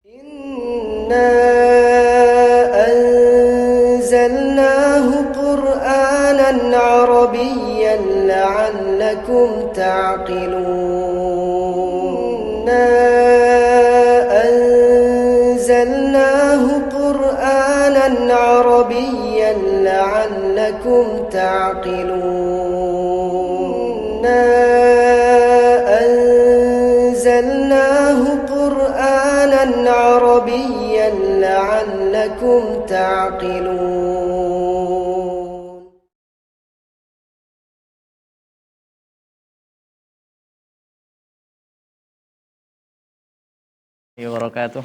Inna anzalnahu Qur'anan Arabiyyan la'allakum ta'qilun. Inna anzalnahu Qur'anan Arabiyyan la'allakum ta'qilun. Inna anzalnahu Qur'anan Arabiyyan la'allakum ta'qilun. Wabarakatuh.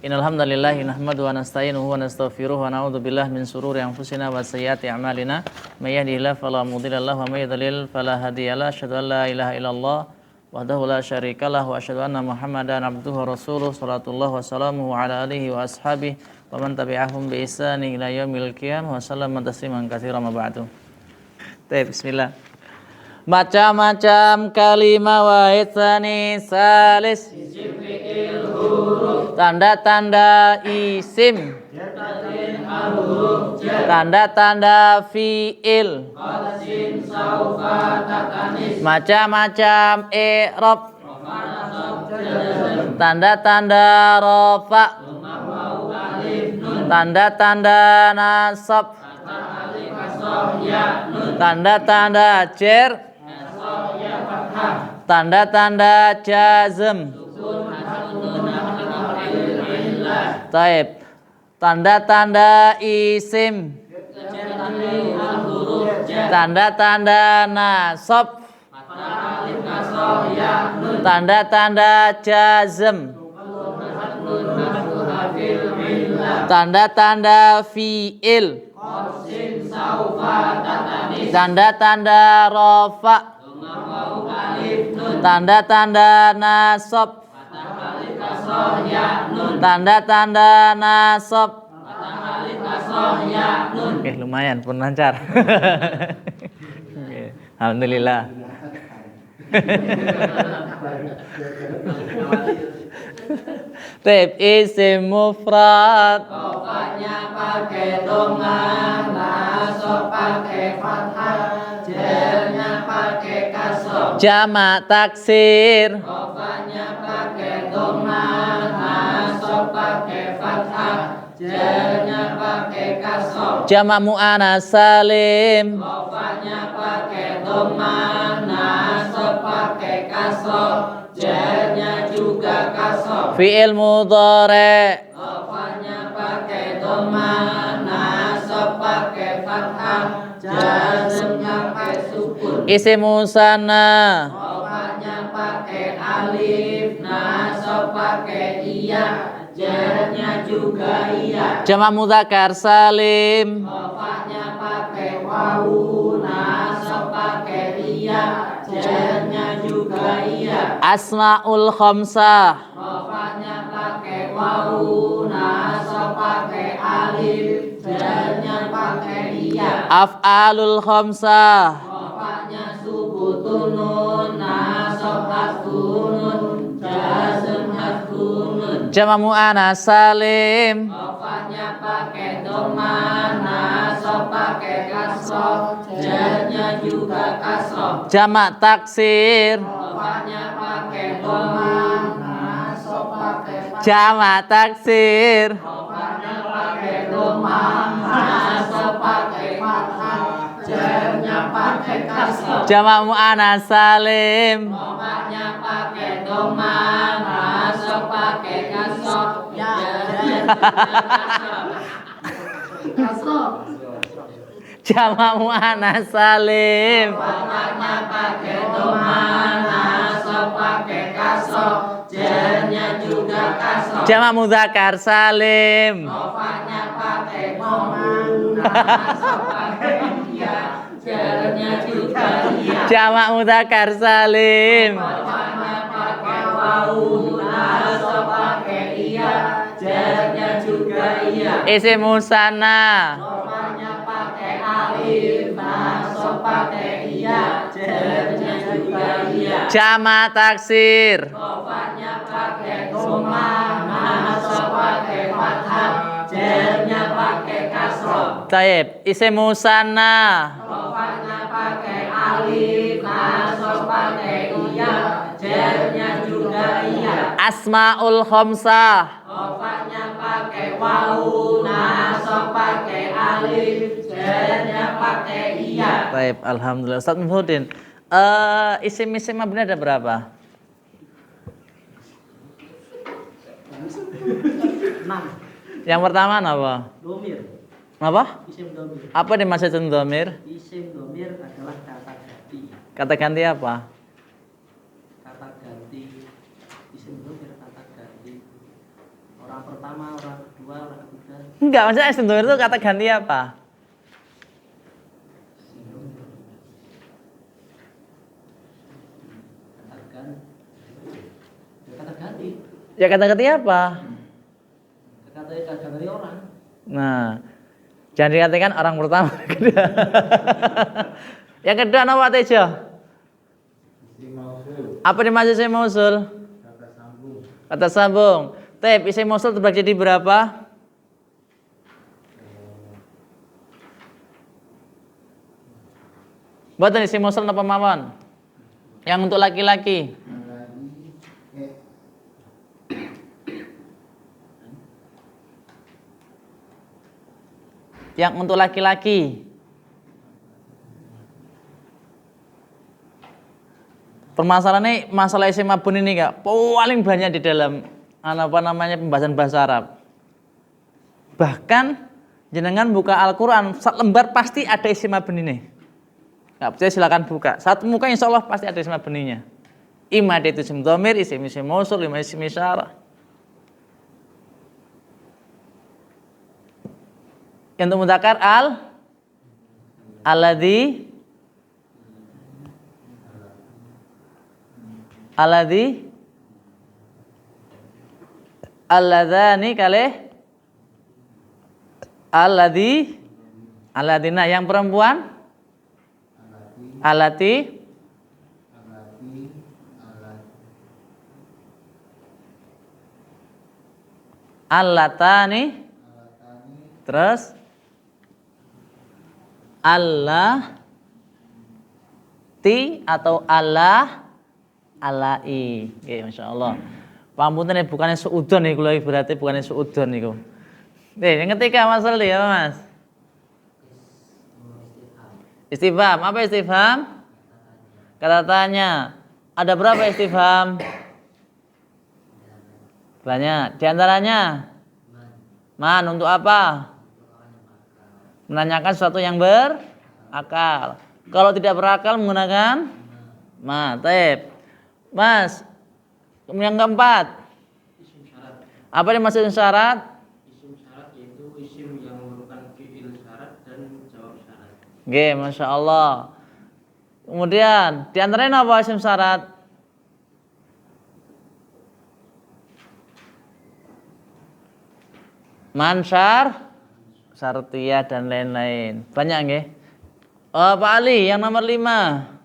Innal hamdalillah nahmaduhu wa nasta'inuhu wa nastaghfiruh wa na'udzu billahi min shururi anfusina wa sayyiati a'malina may yahdihillahu fala mudilla lahu wa may yudlil fala hadiyalah. Asyhadu an la ilaha illallah wahdahu la syarikalah wa asyhadu anna Muhammadan abduhu wa rasuluh sallallahu wa sallamuhu ala alihi wa ashabihi wa man tabi'ahum bi ihsanin ila yaumil qiyamah wa sallama tasliman katsiran ma ba'du. Bismillah. Macam-macam kalimah wa itsani salis, tanda-tanda isim, tanda-tanda fiil, macam-macam i'rab, tanda-tanda rafa, tanda-tanda nasab, tanda-tanda jar, tanda-tanda jazm. Taib. Tanda-tanda isim, tanda-tanda nasab, tanda-tanda jazm, tanda-tanda fiil, tanda-tanda rafa, tanda-tanda nasab, tanda-tanda nasab. Oke, lumayan pun lancar. Alhamdulillah. Taib isim mufrad, rofanya pakai dhamma, nasab pakai fathah, jarnya pakai kasrah. jamak taksir, Rofanya pakai dhamma, nasab pakai fathah, jarnya pakai kasrah. jamak muannas salim, Rofanya pakai dhamma, nasab pakai kasrah, jarnya juga kasrah. fi'il mudhari', Rofanya pakai dhamma, nasab pakai fathah, jazmnya pakai sukun. isim musanna, Rofanya pakai alif, nasab pakai iya, jarnya juga iya. jamak mudzakkar salim, Rofanya pakai wawu, nasab pakai iya, jarnya juga iya. asmaul khamsah, Rofanya pakai wawu, nasab pakai alif, jarnya pakai iya. af'alul khamsah, Rofanya subutun nun, nasab hasbun nun, jazm hasbun nun. jamak muannas salim, Rofanya pakai dhamma, nasab pakai kasrah, jarnya juga kasrah. jamak taksir, Rofanya pakai dhamma, nasab pakai fathah. jamak taksir, Rofanya pakai dhamma, nasab pakai fathah, jarnya pakai kasrah. jamak muannas salim, Rofanya pakai dhamma, nasab pakai kasrah, jarnya kasrah. jamak muannas salim, Rofanya pakai dhamma, nasab pakai kasrah, jarnya juga kasrah. jamak mudzakkar salim, Rofanya pakai dhamma, nasab pakai iya, jarnya juga iya. jamak mudzakkar salim, Rofanya pakai wawu, nasab pakai iya, jarnya juga iya. isim musanna, Rofanya pakai alif, nasab pakai iya, jarnya juga iya. Jama taksir. Sofanya pakai koma, nasab pakai fathah, jernya pakai kasroh. Taib. Isim musanna. Sofanya pakai alif, nasab pakai iya, jernya juga iya. Asmaul khamsah. Sofanya pakai wawu, nasab pakai alif, jernya pakai iya. Taib. Alhamdulillah. Ustaz Muhyiddin. Isim-isim mabni ada berapa? 6. Yang pertama apa? Domir. Apa? Isim domir. Apa dimaksudkan dhamir? Isim domir adalah kata ganti. Kata ganti apa? Kata ganti. Isim domir kata ganti. Orang pertama, orang kedua, orang ketiga. Enggak, maksudnya isim dhamir itu kata ganti apa? Kata ganti. Ya kata ganti apa? Kata ganti orang. Nah, jangan dikatakan orang pertama. Yang kedua apa Tejo? Apa dimaksud isim mausul? Kata sambung. Tep, isim mausul terbagi jadi berapa? Buatan isim mausul apa mawon? Yang untuk laki-laki. Yang untuk laki-laki. Permasalahannya masalah isim mabun ini Kak, paling banyak di dalam pembahasan bahasa Arab. Bahkan jenengan buka Al-Qur'an, satu lembar pasti ada isim mabun ini. Nggak percaya silakan buka. Satu muka insya Allah pasti ada isim mabuninya. Ima itu isim dhamir, isim mausul, isim isyarah. Yang untuk mudzakkar alladzi alladzani kalih alladzina. Yang perempuan allati allatani. Terus Allah ti atau Allah alai. Oke, Masya Allah. Pamunten bukannya suudon nih, kalau berarti bukannya suudon nih. Yang ketiga masalah ya Mas. Istifham. Apa istifham? Kata tanya. Ada berapa istifham? Banyak. Di antaranya man untuk apa? Menanyakan sesuatu yang berakal. Kalau tidak berakal menggunakan ma. Taib. Mas, yang keempat. Apa yang maksud syarat? Isim syarat yaitu isim yang merupakan fi'il syarat dan jawab syarat. Oke, Masya Allah. Kemudian, di antaranya apa isim syarat? Mansar, syartiyah dan lain-lain. Banyak nggih? Pak Ali, yang nomor 5.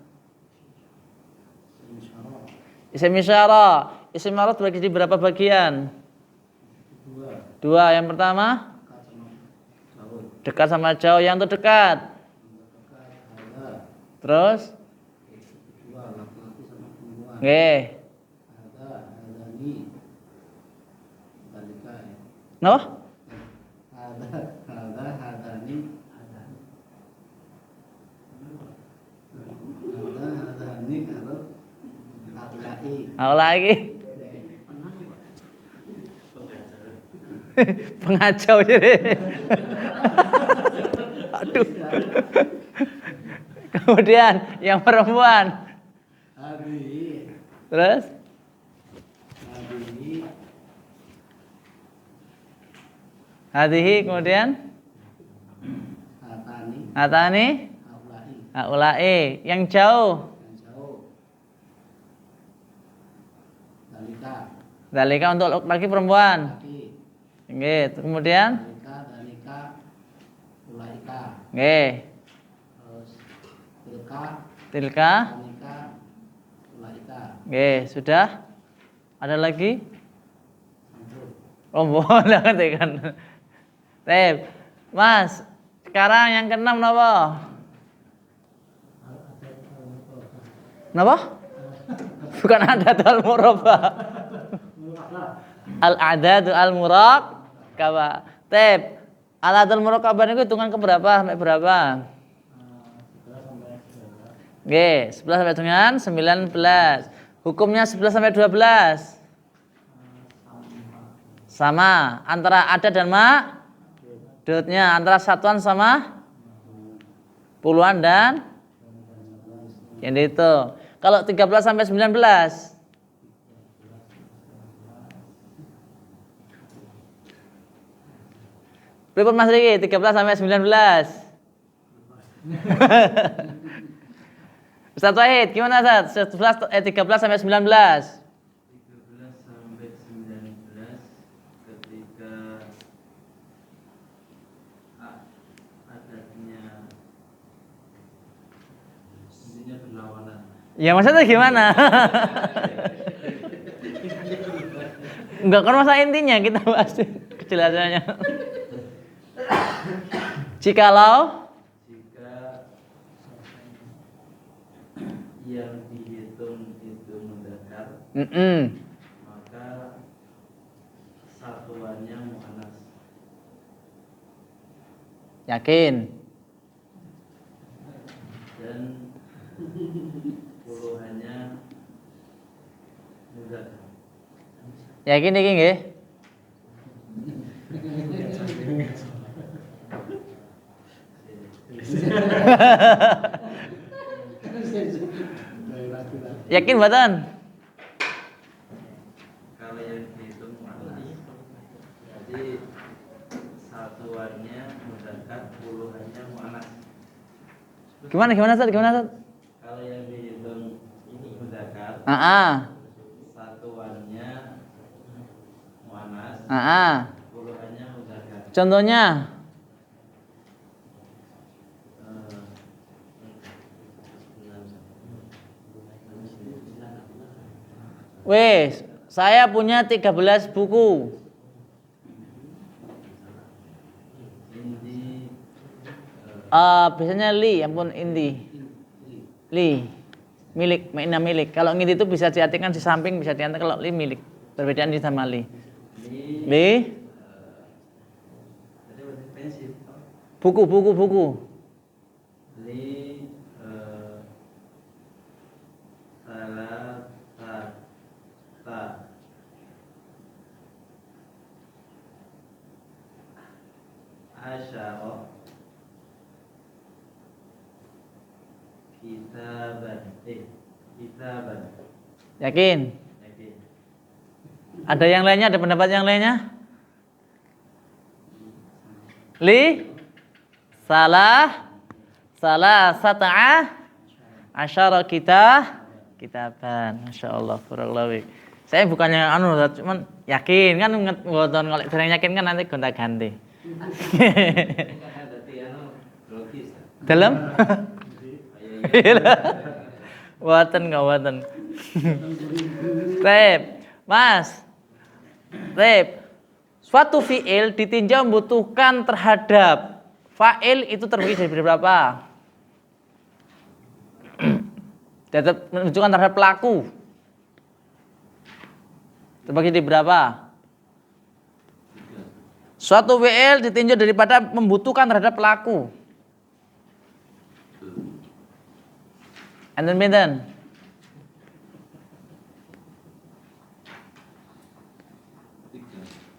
Isim isyarah. Isim isyarah terbagi di berapa bagian? 2. Yang pertama? Dekat sama jauh. Yang terdekat? Terus? Nggih. No? Apa lagi? Pengacau jadi. Aduh. Kemudian yang perempuan. Terus? Hadihi kemudian? Hatani? Haulai. Yang jauh? Dalika untuk laki perempuan. Nggih, kemudian? Nggih. Tilka? Oke, sudah? Ada lagi? Oh, boleh kan. Tep. Mas, sekarang yang keenam napa? Napa? Bukan adat al-murabba. Al-adadu al-murakkabah. Tep. Al-adadu al-murakkabah niku hitungan ke berapa sampai berapa? Oke, 11 sampai dengan 19. Hukumnya 11 sampai 12. Sama. Antara adat dan dotnya. Antara satuan sama puluhan dan yang itu. Kalau 13 sampai 19. Berapa Mas Riki? 13 sampai 19. Ustaz Wahid, gimana Ustaz? 13 sampai 19. 13 sampai 19 ketika adatnya intinya berlawanan. Ya maksudnya gimana? Enggak kan masa intinya kita bahas kejelasannya. Jikalau yang dihitung itu mudzakkar, maka satuannya muannas. Yakin? Dan puluhannya mudzakkar. Yakin iki nggih? Yakin mboten? Kalau yang dihitung muannas, jadi satuannya mudzakkar, puluhannya muannas. Gimana Ustaz? Kalau yang dihitung ini mudzakkar, satuannya muannas, puluhannya mudzakkar. Contohnya? Wes, saya punya 13 buku. Biasanya li, ampun indi. Li, milik, makna milik. Kalau indi itu bisa diartikan di samping, bisa diartikan kalau li milik. Perbedaan di sama li. Li. Buku. Li salah asyara kitaban. Yakin? Ada yang lainnya? Ada pendapat yang lainnya? Li salah sata'ah asyara kitaban. Masyaallah, barakallahu. Saya bukannya cuman yakin kan ngoten kalau dereng yakin kan nanti gonta-ganti. Dalam? Waten. Mas. Suatu fi'il ditinjau membutuhkan terhadap fa'il itu terbagi dari berapa? Menunjukkan terhadap pelaku. Terbagi di berapa? Suatu fi'il ditinjau daripada membutuhkan terhadap pelaku. Enten pinten?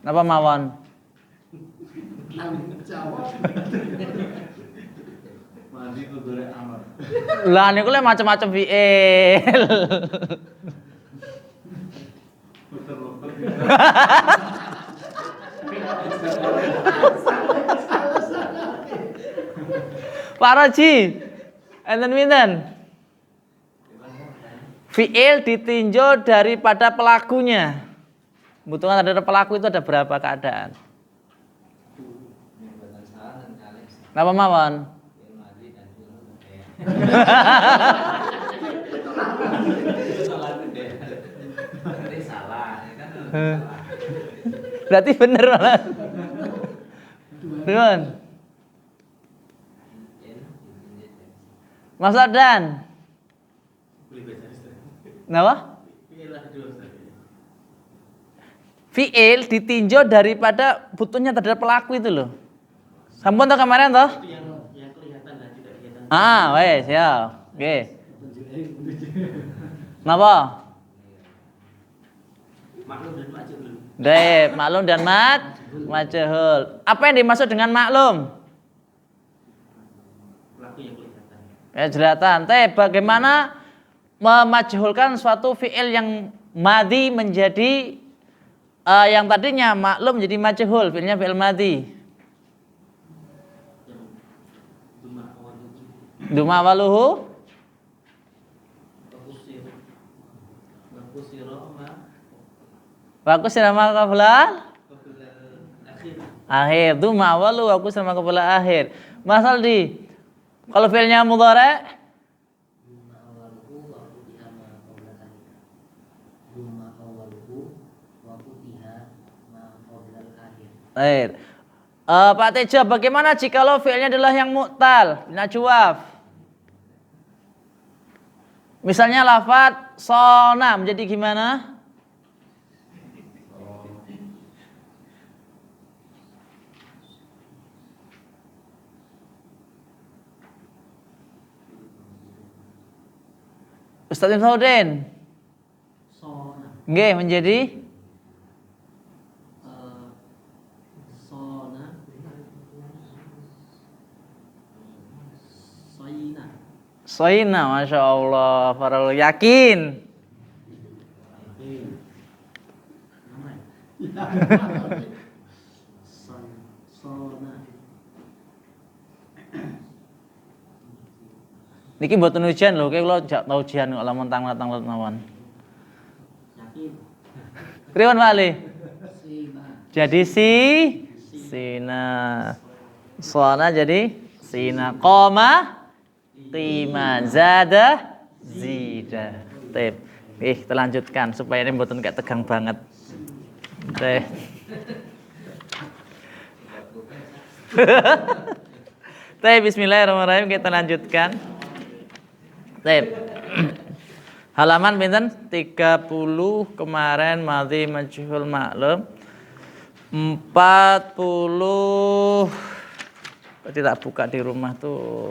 Napa mawon? Mandi kudure amar. Lah niku le macam-macam fi'il. Pak Roji, enten pinten? Fi'il ditinjau daripada pelakunya. Membutuhkan terhadap pelaku itu ada berapa keadaan? Napa mawon? Berarti salah, ya kan? Berarti bener malah. Nuwun. Mas Adan. Kenapa? Fi'il ditinjau daripada butuhnya terhadap pelaku itu loh. Sampun toh kemarin toh? Yang kelihatan dan tidak kelihatan. Wes ya. Oke. Napa? Maklum dan majhul. Baik, maklum dan majhul. Apa yang dimaksud dengan maklum? Pelaku yang kelihatan. Ya kelihatan. Bagaimana memajhulkan suatu fi'il yang madhi menjadi yang tadinya maklum jadi majhul, fi'ilnya fi'il madhi. Duma awaluhu wa kusira ma qabla akhir. Duma awalu wa kusira ma qabla akhir. Mas Aldi, kalau fi'ilnya mudhari akhir. Pak Teja, bagaimana jikalau fi'ilnya adalah yang mu'tal, najwaf? Misalnya lafaz sona menjadi gimana? Ustaz Imsaudin. Sona. Nggih, menjadi Sona. Soina. Soina, Masya Allah, Farul yakin. Sona. Niki mboten ujian lho, kula jak tau ujian kok lamun tanglet-tanglet mawon. Yakin. Pripun Pak Ali? Sina. Jadi sina. Soana jadi sina. Qoma qima zada zida. Tip. Kita lanjutkan supaya ini mboten gak tegang banget. Teh. Teh, bismillahirrahmanirrahim, kita lanjutkan. Tep. Halaman pinten? 30 kemarin madhi majhul maklum. 40 tidak buka di rumah tuh.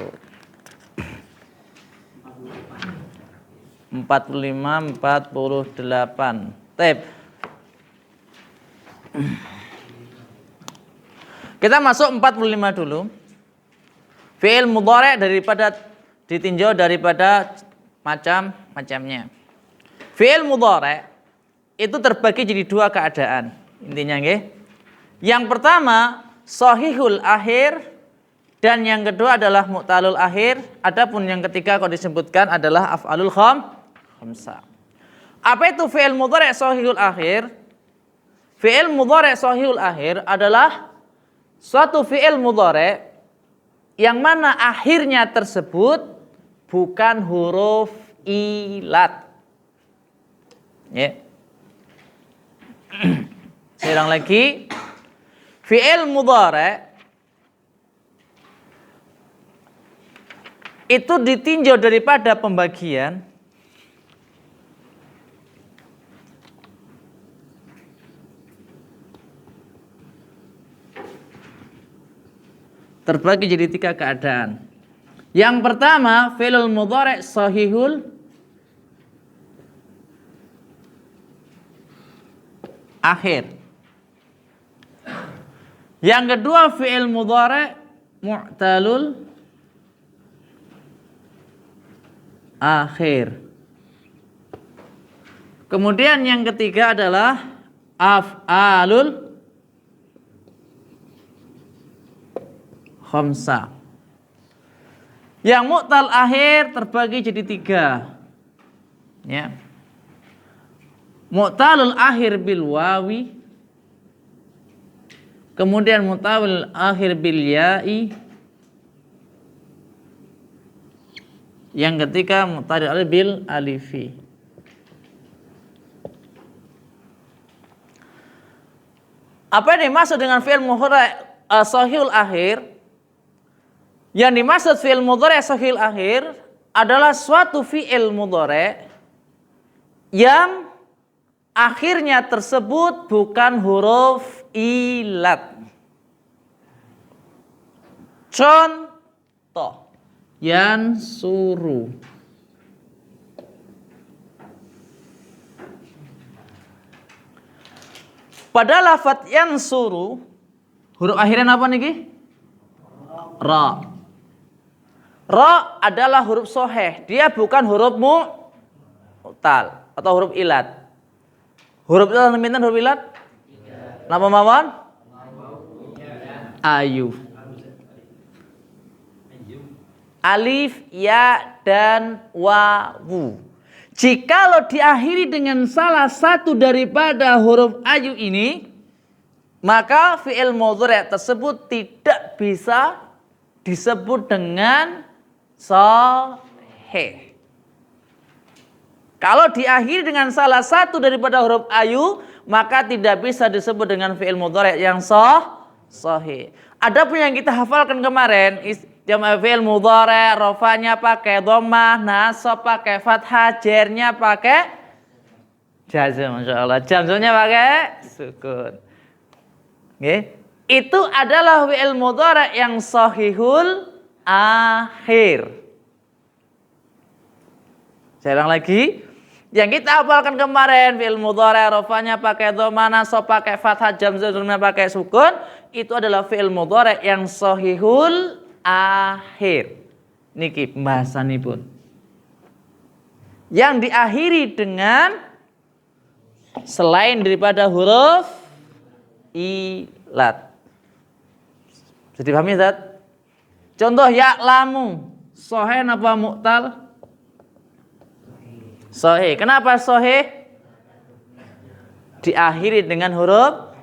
45 48. Tep. Kita masuk 45 dulu. Fi'il mudhari' daripada ditinjau daripada macam-macamnya. Fi'il mudhari' itu terbagi jadi dua keadaan. Intinya nggih. Yang pertama shahihul akhir dan yang kedua adalah mu'talul akhir. Adapun yang ketiga kalau disebutkan adalah af'alul khamsah. Apa itu fi'il mudhari' shahihul akhir? Fi'il mudhari' shahihul akhir adalah suatu fi'il mudhari' yang mana akhirnya tersebut bukan huruf ilat. Ya. Saya ulang lagi. Fi'il mudhari' itu ditinjau daripada pembagian terbagi jadi tiga keadaan. Yang pertama, fi'il mudhari' shahihul akhir. Yang kedua, fi'il mudhari' mu'talul akhir. Kemudian yang ketiga adalah af'alul khamsah. Yang mu'tal akhir terbagi jadi tiga. Ya. Mu'talul akhir bil wawi. Kemudian mu'talul akhir bil ya'i. yang ketika muqtadi alif bil alifi. Apa yang dimaksud dengan fi'il mudhari' shahihul akhir? Yang dimaksud fi'il mudhari' shahihul akhir adalah suatu fi'il mudhari' yang akhirnya tersebut bukan huruf ilat. Contoh, yansuru. Pada lafadz yansuru, huruf akhirnya apa nih? Ra. Ra adalah huruf soheh. Dia bukan huruf mu'tal atau huruf ilat. Huruf ilat minta huruf ilat? Nama mawon? Ayu. Alif, ya, dan wawu. Jikalau diakhiri dengan salah satu daripada huruf ayu ini, maka fi'il mudhari' tersebut tidak bisa disebut dengan shahih. Kalau diakhiri dengan salah satu daripada huruf ayu, maka tidak bisa disebut dengan fi'il mudhari' yang shahih. Adapun yang kita hafalkan kemarin, fi'il mudhari' rafanya pakai dhammah, nasab pakai fathah, jernya pakai jazm, masyaallah. Jazmnya pakai sukun. Nggih. Itu adalah fi'il mudhari' yang shahihul akhir. Saya ulang lagi. Yang kita hafalkan kemarin, fi'il mudhari' rafanya pakai dhammah, nasab pakai fathah, jazmnya pakai sukun, itu adalah fi'il mudhari' yang shahihul akhir. Niki bahasanipun. Yang diakhiri dengan selain daripada huruf ilat. Bisa dipahami, Ustaz? Contoh ya'lamu, shahih apa mu'tal? Shahih. Kenapa shahih? Diakhiri dengan huruf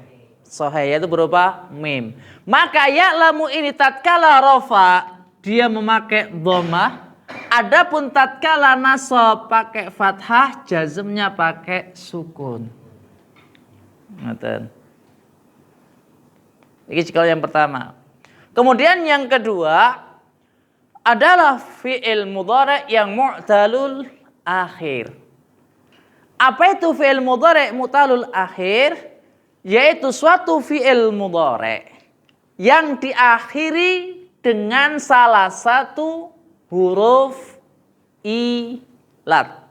shahih, yaitu berupa mim. Maka ya'lamu ini tatkala rafa dia memakai dhammah, adapun tatkala nasab pakai fathah, jazmnya pakai sukun. Ngoten. Ini kalau yang pertama. Kemudian yang kedua adalah fi'il mudhari' yang mu'talul akhir. Apa itu fi'il mudhari' mu'talul akhir? Yaitu suatu fi'il mudhari' yang diakhiri dengan salah satu huruf ilat.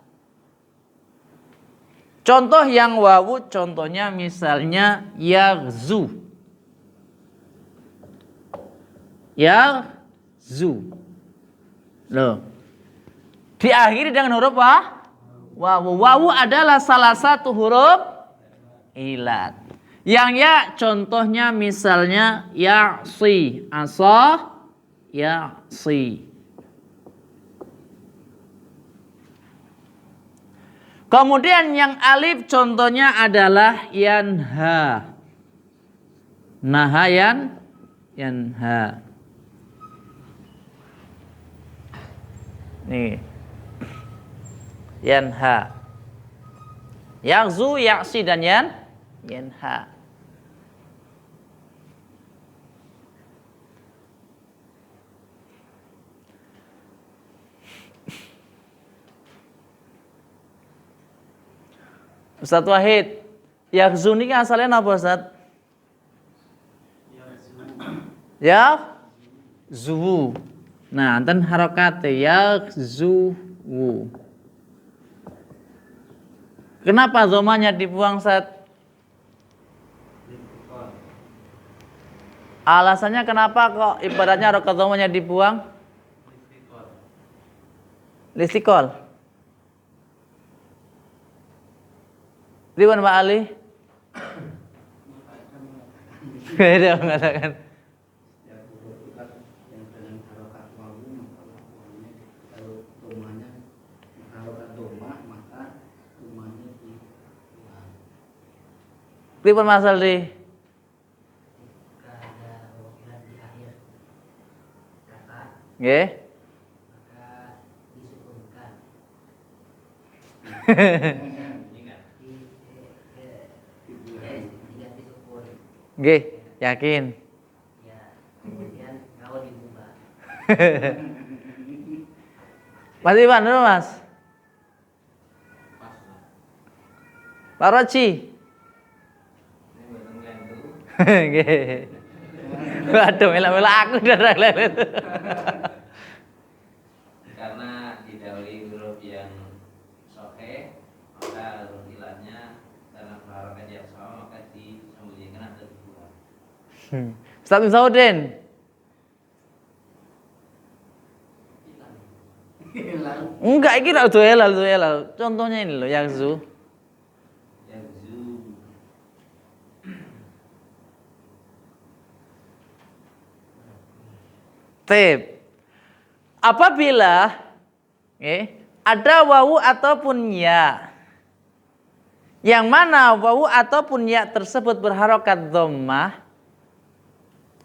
Contoh yang wawu, contohnya misalnya yaghzu. Yaghzu. Loh. Diakhiri dengan huruf apa? Wawu. Wawu adalah salah satu huruf ilat. Yang ya contohnya misalnya ya'si, asa, ya'si. Kemudian yang alif contohnya adalah yanha. Nahayan, yanha. Nih. Yanha. Yaghzu, ya'si, dan yanha. Ustaz Wahid, yaghzu ini asalnya apa, Ustaz? Yaghzu. Nah, enten harokate yaghzu. Kenapa dhamanya dibuang, Ustaz? Alasannya kenapa kok ibaratnya harokat dhamanya dibuang? Listikol. Riwan Pak Ali? Beda mengatakan. Riwan masal di. Nggih. Nggih, yakin. Ya, kemudian kalau dibuka. Mas Iwan, dulu Mas. Pak Roji. Nggih. Waduh, mela-mela aku udah lelet. Karena didahului huruf yang sahih, maka huruf ilahnya karena berharokat yang sama maka disembunyikan atau dibuang. Ustaz Misaudin. Enggak, ini tak duelal. Contohnya ini loh, Yakzu. Yang zu. Tip. Apabila ada wawu ataupun ya, yang mana wawu ataupun ya tersebut berharokat dhammah,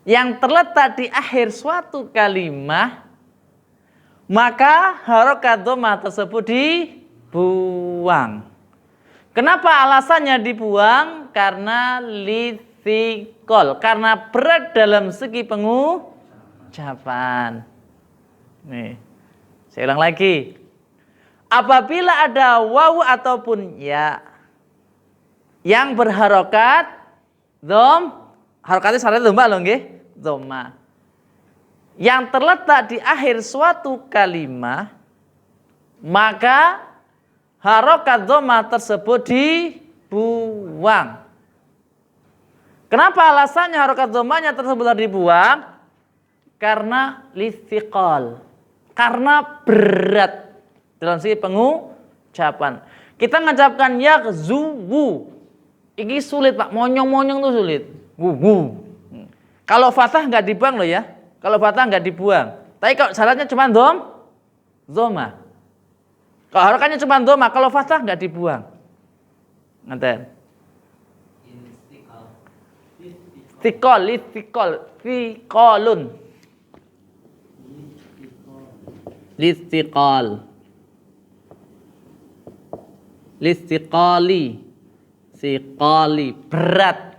yang terletak di akhir suatu kalimat, maka harokat dhammah tersebut dibuang. Kenapa alasannya dibuang? Karena lithiqol, karena berat dalam segi pengucapan. Nih, saya ulang lagi. Apabila ada wawu ataupun ya yang berharokat harokatnya syaratnya dhammah loh nggih, dhammah. Yang terletak di akhir suatu kalimat, maka harokat dhammah tersebut dibuang. Kenapa alasannya harokat dhammahnya tersebut dibuang? Karena lithiqal, karena berat dalam segi pengucapan. Kita mengucapkan yakzuwu, ini sulit Pak, monyong-monyong itu sulit. Kalau fathah nggak dibuang loh ya. Kalau fathah nggak dibuang. Tapi kalau syaratnya cuma dhammah. Kalau harokatnya cuma dhammah, kalau fathah nggak dibuang. Ngaten. Thiqalun. Listiqali. Siqali, berat.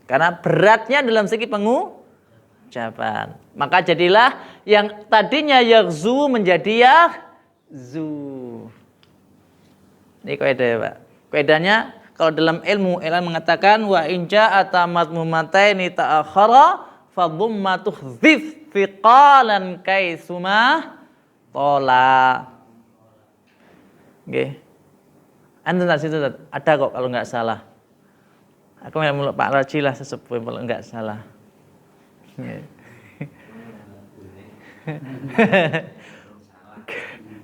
Karena beratnya dalam segi pengucapan. Maka jadilah yang tadinya yakzu menjadi yakzu. Ini kaidah ya Pak. Kaidahnya kalau dalam ilmu mengatakan wa inja atamat mumataini ta'akhara fa dhammatu dhif thiqalan kaisuma tola. Oke. Antum tak situ ada kok kalau nggak salah. Aku yang meluk Pak Raji lah sesepuh kalau nggak salah.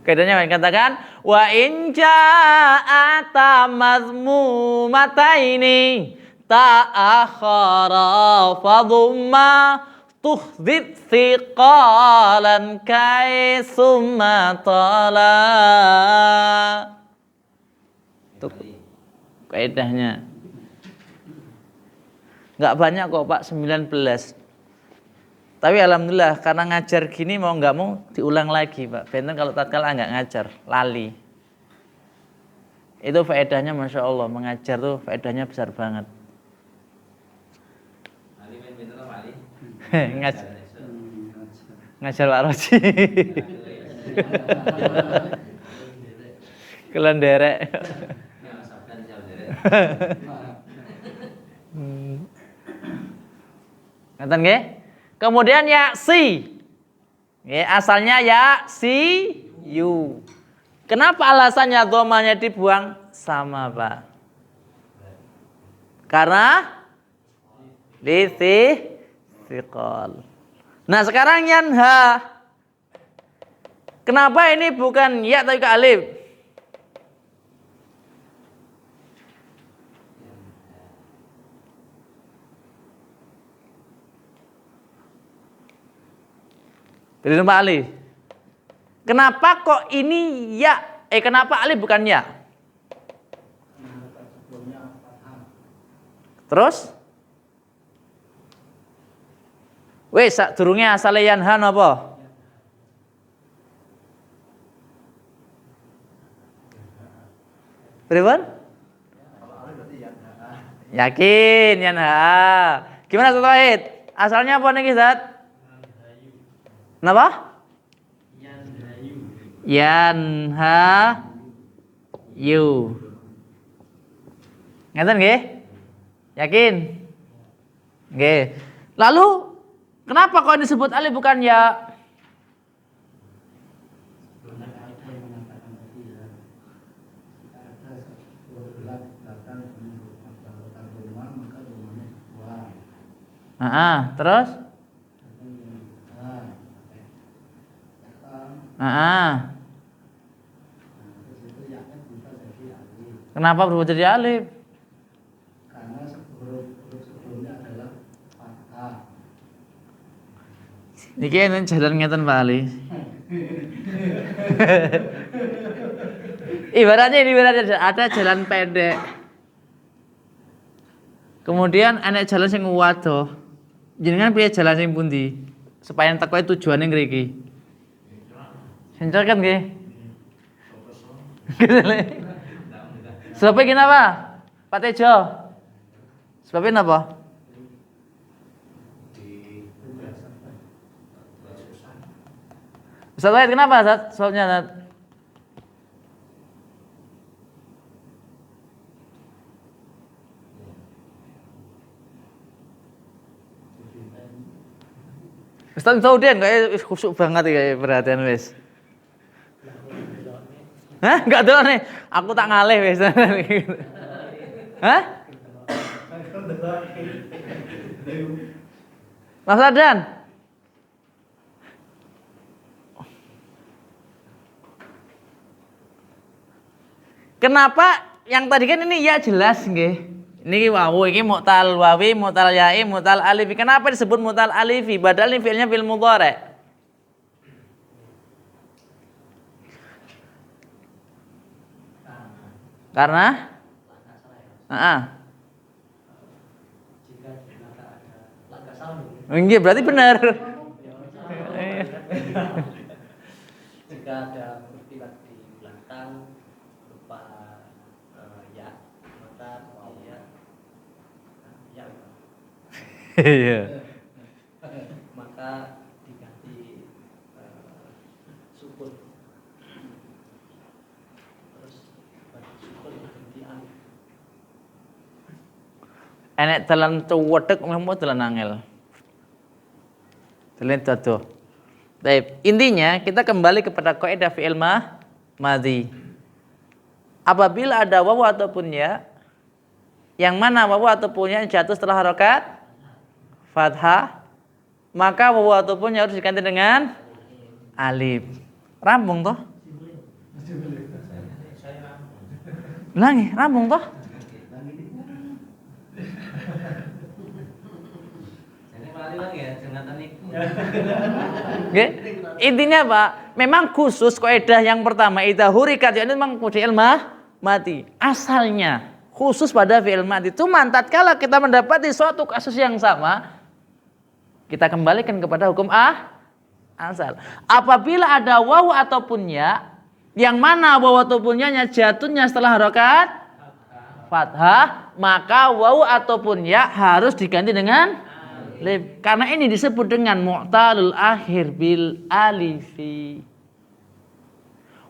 Kaidahnya katakan wa in ja'ata mazmumataini ta'akhara fa dhamma tuhdid thiqalan kaisumma tala. Itu kaidahnya. Enggak banyak kok Pak, 19. Tapi alhamdulillah karena ngajar gini mau nggak mau diulang lagi Pak. Benten kalau tatkala nggak ngajar, lali. Itu faedahnya Masya Allah, mengajar tuh faedahnya besar banget. Ali main pinter apa Ali? Ngajar Pak Roji. Kelenderek. Ngeten nggih? Kemudian ya si. Ya, asalnya ya si yu. Kenapa alasannya dhammahnya dibuang? Sama, Pak. Karena lithiqal. Nah, sekarang yanha. Kenapa ini bukan ya tapi ke alif? Jadi Pak Ali. Kenapa kok ini ya? Kenapa alif bukan ya? Terus? Wes sak durunge asale yanha napa? Pripun? Yakin yanha. Gimana Ustaz Wahid? Asalnya apa nih Ustaz? Napa? Yanha yu. Ngeten nggih? Yakin? Nggih. Lalu kenapa kok disebut alif bukan ya? Terus? Kenapa berubah jadi alif? Karena huruf sebelumnya adalah fathah. Niki enten jalan ngeten Pak Ali. Ibaratnya ada jalan pendek. Kemudian ana jalan sing wadoh. Jenengan piye jalan sing pundi? Supaya teko tujuane ngriki. Sencer kan nggih? Sebabnya kenapa? Pak Tejo. Sebabnya apa? Ustaz Wahid kenapa Ustaz? Sebabnya Ustaz? Ustaz Saudien kayak khusuk banget kayak perhatian wis. Hah? Enggak delok nih. Aku tak ngalih wis. Hah? Mas Adan. Kenapa yang tadi kan ini ya jelas nggih. Ini wawu iki mu'tal wawi, mu'tal ya'i, mu'tal alifi. Kenapa disebut mu'tal alifi? Padahal ini fi'ilnya fi'il mudhari'. Karena Enggak, berarti benar. Jika ada bertibat di belakang berupa ya, maka ya. Iya. Maka diganti sukun. Terus sukun diganti alif. Enek dalan cuwedhek mau dalan angel. Dalan dadoh. Baik, intinya kita kembali kepada kaidah fi'il madhi. Apabila ada wawu ataupun ya, yang mana wawu ataupun ya jatuh setelah harokat fathah, maka wawu ataupun ya harus diganti dengan alif. Rampung toh? Langi, rampung toh? Nggih. Intinya Pak, memang khusus kaidah yang pertama idza hurikat ini memang fi'il mati. Asalnya khusus pada fi'il mati. Cuma tatkala kita mendapati suatu kasus yang sama, kita kembalikan kepada hukum asal. Apabila ada wawu ataupun ya, yang mana wawu ataupun ya jatuhnya setelah harokat fathah, maka wawu ataupun ya harus diganti dengan alif. Karena ini disebut dengan mu'talul akhir bil alifi.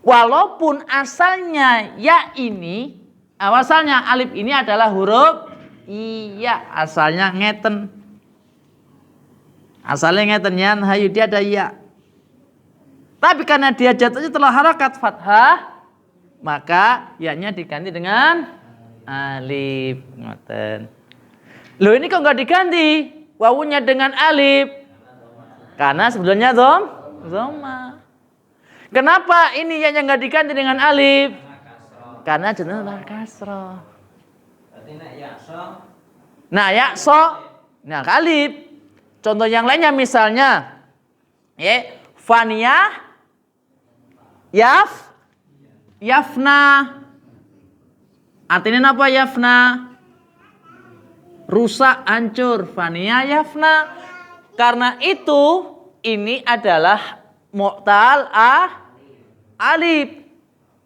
Walaupun asalnya ya ini, asalnya alif ini adalah huruf iya, asalnya ngeten. Asalnya ngeten ya, hayu dia ada ya. Tapi karena dia jatuhnya setelah harakat fathah, maka ya-nya diganti dengan alif. Ngoten. Loh ini kok enggak diganti? Wawunya dengan alif. Karena sebelumnya dhamma. Kenapa ini yang enggak diganti dengan alif? Karena jenisnya kasroh. Berarti nak yakso. Nah, yakso. Nah, alif. Contoh yang lainnya misalnya ya, faniyah yafna. Artinya apa yafna? Rusak, hancur. Fania yafna. Karena itu ini adalah mu'tal alif,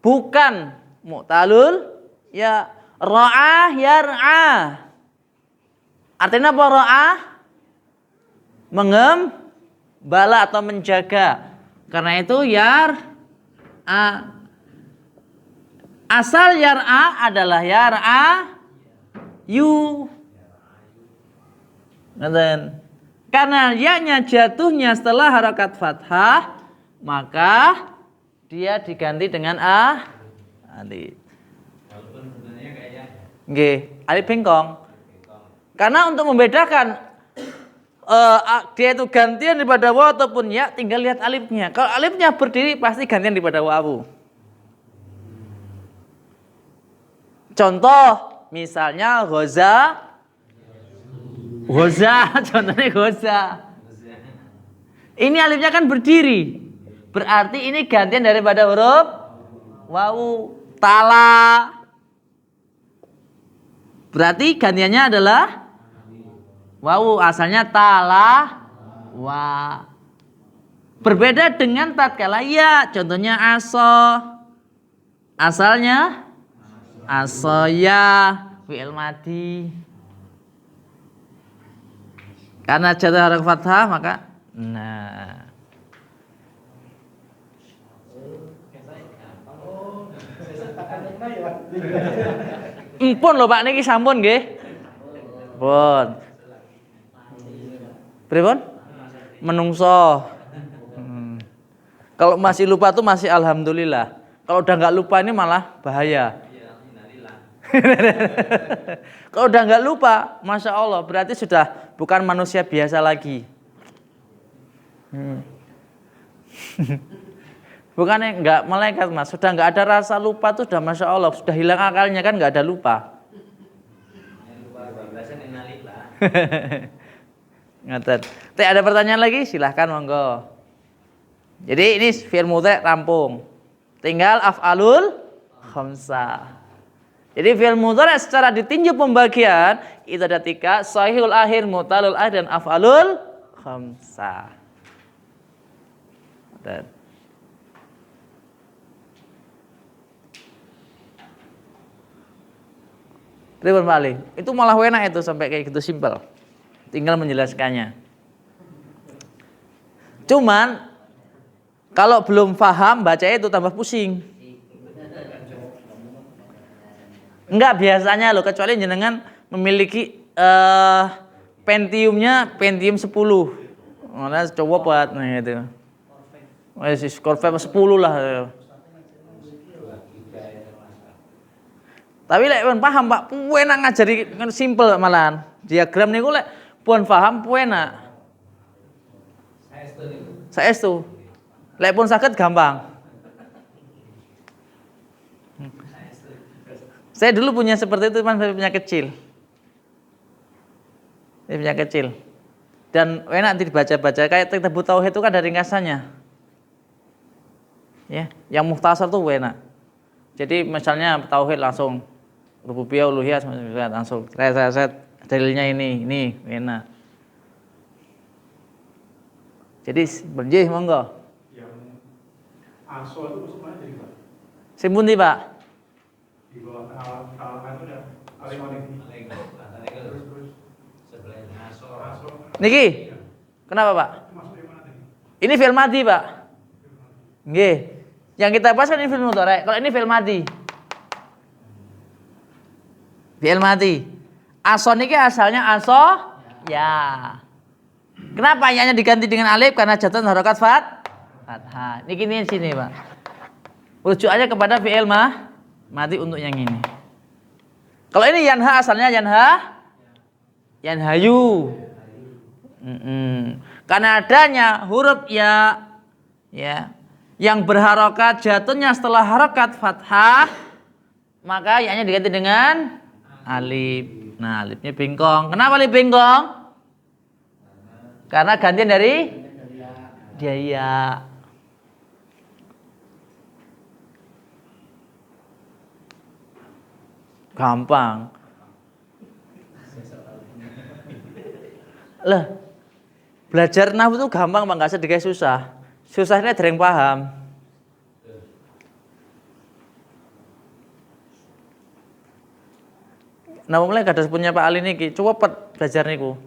bukan mu'talul Ya, ra'ah yar'ah. Artinya apa ra'ah? Mengembala atau menjaga. Karena itu yar'ah. Asal yar'ah adalah yar'ah yu. Karena ya-nya jatuhnya setelah harakat fathah, maka dia diganti dengan alif. Walaupun sebenarnya kayak Nggih, alif bengkong. Karena untuk membedakan dia itu gantian daripada waw ataupun ya, tinggal lihat alifnya. Kalau alifnya berdiri pasti gantian daripada wawu. Contoh, misalnya ghoza, contohnya ghoza. Ini alifnya kan berdiri, berarti ini gantian daripada huruf wawu. Tala, berarti gantiannya adalah wawu, asalnya tala wa. Berbeda dengan tatkala ya, contohnya aso, asalnya asoya, fi'il madi. Karena jatuh harakat fathah maka nah. Empun lho Pak niki sampun nggih. Pun. Pripun? Menungso. Kalau masih lupa tuh masih alhamdulillah. Kalau udah nggak lupa ini malah bahaya. Kalau udah nggak lupa, masya Allah, berarti sudah bukan manusia biasa lagi. Bukannya nggak malaikat mas, sudah nggak ada rasa lupa tuh sudah masya Allah, sudah hilang akalnya kan nggak ada lupa. Ngaten. Ada pertanyaan lagi? Silahkan monggo. Jadi ini fi'il mudhari rampung. Tinggal af'alul khamsah. Jadi fi'il mudhari secara ditinjau pembagian itu ada 3, sahihul akhir, mu'tallul akhir dan af'alul khamsah. Dan Pripun Pak Ali? Itu malah enak itu sampai kayak gitu simpel. Tinggal menjelaskannya. Cuman kalau belum paham baca itu tambah pusing. Enggak biasanya loh, kecuali jenengan memiliki Pentiumnya Pentium 10. Mana coba buat nah itu. Wes Corvette 10 lah. Tapi lek pun paham Pak, enak ngajari kan simpel malahan. Diagram niku lek pun paham enak. Saestu. Lek pun sakit gampang. Saya dulu punya seperti itu, kan punya kecil. Saya punya kecil. Dan enak dibaca-baca kayak kitab tauhid itu kan ada ringkasannya. Ya, yang mukhtasar tuh enak. Jadi misalnya tauhid langsung rububiyah uluhiyah langsung set dalilnya ini enak. Jadi benjih monggo. Yang aso itu maksudnya jadi Pak? Sing pundi Pak? Di bawah halaman itu ada alimani. Terus sebelahnya aso. Niki. Kenapa Pak? Maksudnya mana tadi? Ini fi'il madhi Pak. Nggih. Yang kita bahas kan ini fi'il mudhari. Kalau ini fi'il madhi. Fi'il madhi. Aso niki asalnya aso ya. Kenapa ya-nya diganti dengan alif? Karena jatuh harakat fathah. Niki ini sini Pak. Rujukannya kepada fi'il madhi untuk yang ini. Kalau ini yanha asalnya yanhayu. Karena adanya huruf ya yang berharokat jatuhnya setelah harokat fathah, maka ya-nya diganti dengan alif. Nah, alifnya bengkong. Kenapa alif bengkong? Karena gantian dari dia ya. Gampang. Lah, belajar nahwu itu gampang Pak, enggak sedikit susah. Susahnya dereng paham. Nah, mulai kados punya Pak Ali niki, cepet belajar niku.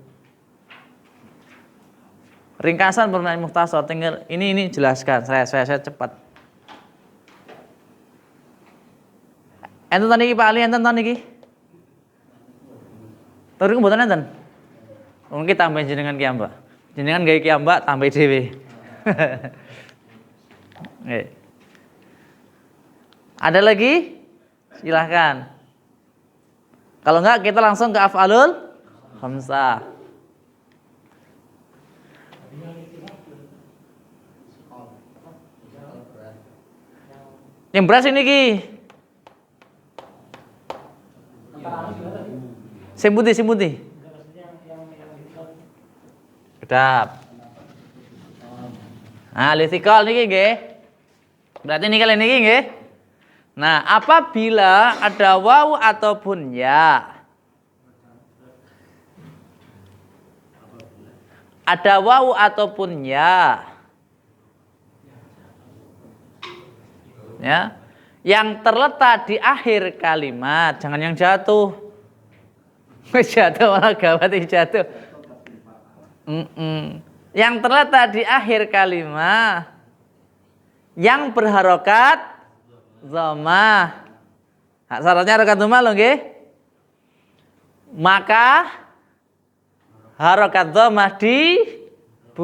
Ringkasan pertanyaan mukhtasar tinggal ini jelaskan. Saya cepat. Enten niki Pak Ali, enten niki. Terus mboten enten. Mungkin tambah jenengan ki Mbak. Jenengan gawe ki Mbak tambah dhewe. Ada lagi? Silahkan. Kalau enggak kita langsung ke af'alul khamsah. Yang beras ini ki. Sing putih. Kedap. Nah, litikal niki nggih. Berarti ini kalian niki nggih. Nah, apabila ada wawu ataupun ya. Ada wawu ataupun ya. Ya. Yang terletak di akhir kalimat, jangan yang jatuh. Jatuh malah gawat jatuh. Yang terletak di akhir kalimat yang berharokat dhammah. Nah, syaratnya harokat dhammah lho nggih. Maka harokat dhammah dibuang.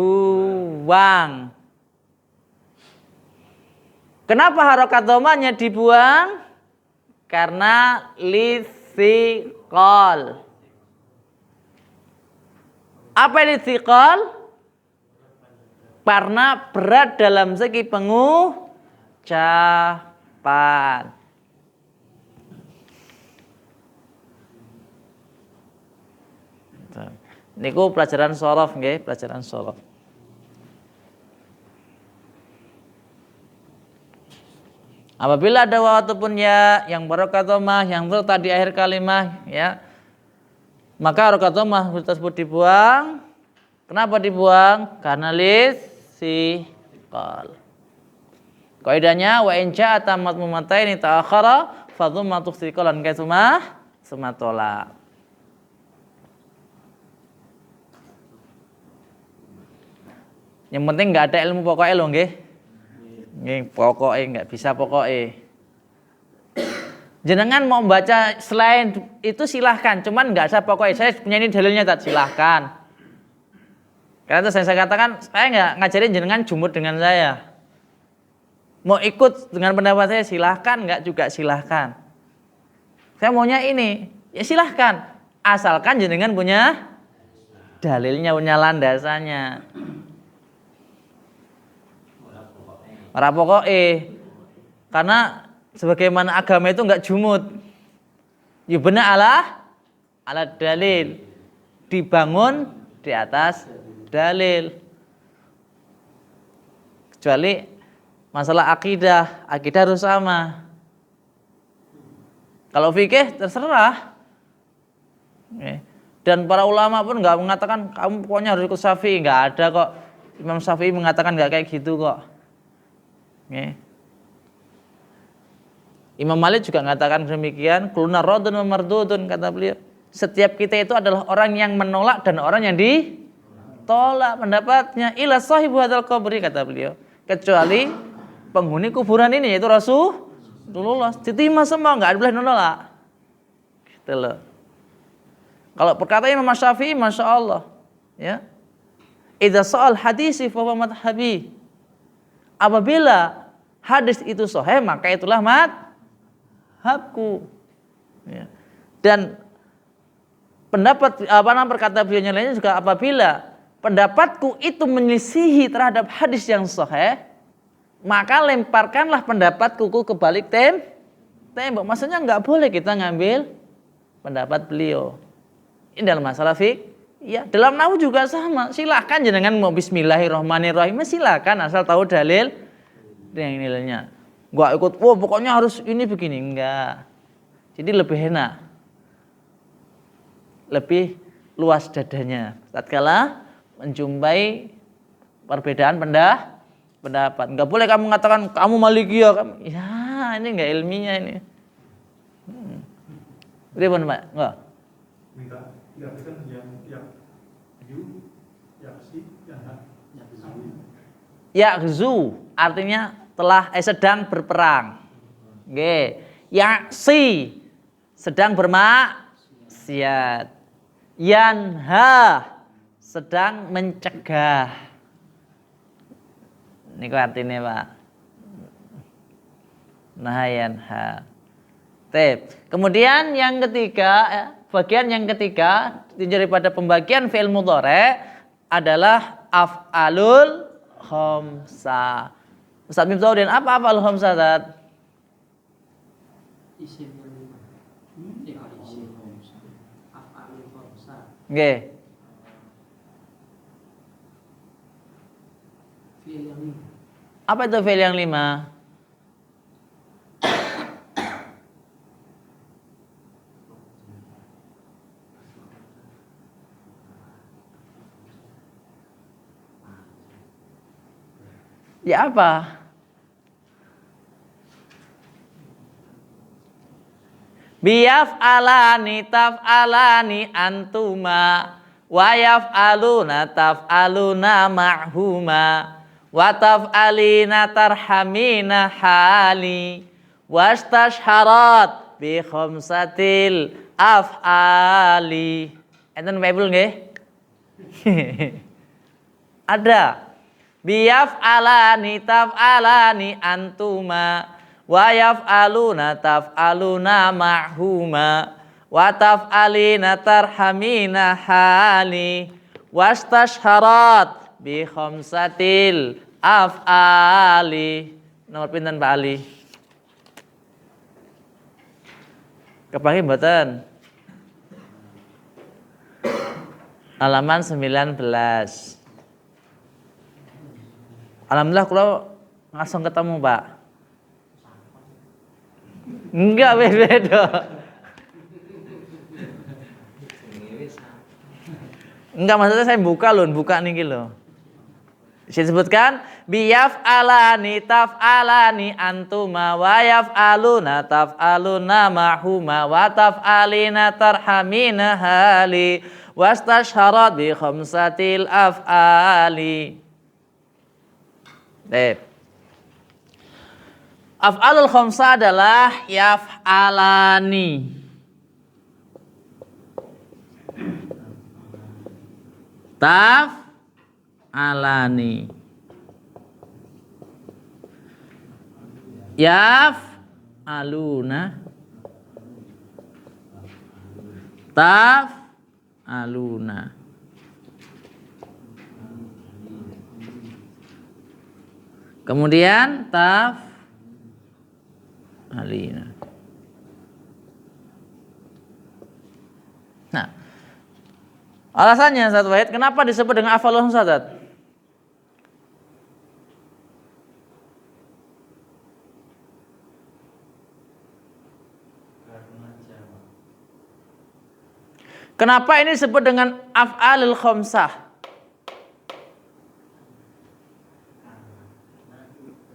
Kenapa harokat dhammahnya dibuang? Karena litsiqal. Apa litsiqal? Karena berat dalam segi pengucapan. Niku pelajaran shorof nggih, pelajaran shorof. Apabila ada wawu ataupun ya yang harokat dhammah yang terletak di akhir kalimat ya, maka harokat dhammah tersebut dibuang. Kenapa dibuang? Karena litsiqal. Kaidahnya wa in ja'a tamat mumataini ta'akhara fa dhammatu thiqalan kaitsuma sumatola. Yang penting enggak ada ilmu pokoknya lho nggih. Nggih, pokoknya enggak bisa pokoknya. Jenengan mau baca selain itu silahkan, cuman enggak usah pokoknya. Saya punya ini dalilnya tak silahkan. Karena itu saya katakan, saya enggak ngajarin jenengan jumud dengan saya. Mau ikut dengan pendapat saya silahkan, enggak juga silahkan. Saya maunya ini, ya silahkan. Asalkan jenengan punya dalilnya, punya landasannya. Ora pokoknya. Karena sebagaimana agama itu enggak jumud. Yubna ala dalil. Dibangun di atas dalil. Kecuali masalah akidah harus sama. Kalau fikih terserah. Dan para ulama pun enggak mengatakan kamu pokoknya harus ikut Syafi'i, enggak ada kok. Imam Syafi'i mengatakan enggak kayak gitu kok. Imam Malik juga mengatakan demikian, kuluna radun wa mardudun, kata beliau. Setiap kita itu adalah orang yang menolak dan orang yang ditolak pendapatnya. Ila sahibu hadzal qabri, kata beliau. Kecuali penghuni kuburan ini yaitu Rasulullah. Diterima semua, enggak boleh menolak. Gitu loh. Kalau perkataan Imam Syafi'i, Masya Allah, ya. Idza sa'al hadisi fa huwa madhhabi. Apabila hadis itu sahih, maka itulah madhabku. Ya. Dan pendapat perkataan beliau yang lainnya juga, apabila pendapatku itu menyelisihi terhadap hadis yang sahih, maka lemparkanlah pendapatku ke balik tembok. Maksudnya enggak boleh kita ngambil pendapat beliau. Ini dalam masalah fiqh. Ya, dalam nahwu juga sama. Silakan jenengan mau bismillahirrahmanirrahim, silakan asal tahu dalil yang nilainya. Enggak ikut, pokoknya harus ini begini, enggak. Jadi lebih enak. Lebih luas dadanya tatkala menjumpai perbedaan pendapat. Enggak boleh kamu mengatakan kamu Malikiyah, ya ini enggak ilmiah ini. Pripun, Pak? Enggak. minta diartikan yang yu, yang si, yang ha. Ya'zu artinya sedang berperang. Nggih. Ya'si sedang bermaksiat. Yanha sedang mencegah. Niku artinya Pak. Nah yanha. Kemudian yang ketiga, bagian yang ketiga daripada pembagian fi'il mudhari adalah af'alul khamsa. Ustaz Miftahudin, apa af'alul khamsa, Ustaz? Isim yang 5. Ya, isim khamsa. Af'alul khamsa. Nggih. Fi'il yang 5. Apa itu fi'il yang 5? Ya apa? Biyaf'alani taf'alani antuma wa yaf'aluna taf'aluna ma'huma wa taf'alina tarhamina hali wastashharat bi khamsatil af'ali. Enten Bible nggih? Ada. Biyaf'alani taf'alani antuma wa yaf'aluna taf'aluna ma'huma wa taf'alina tarhamina hali wastashharat bi khamsatil af'ali. Nomor pinten Pak Ali? Kepanggih mboten? Halaman 19. Alhamdulillah kalau langsung ketemu Pak. Enggak beda. Enggak, maksudnya saya buka niki lho. Disebutkan biyaf'alani taf'alani antuma wa yaf'aluna taf'aluna ma'huma wa taf'alina tarhamina hali wastashharat bi khamsatil af'ali. Af'alul khamsa adalah yaf'alani, taf'alani, yaf'aluna, taf'aluna. Kemudian taf'alina. Nah, alasannya Ustaz Wahid, kenapa disebut dengan af'alul khamsa, Ustaz? Kenapa ini disebut dengan af'alul khamsah?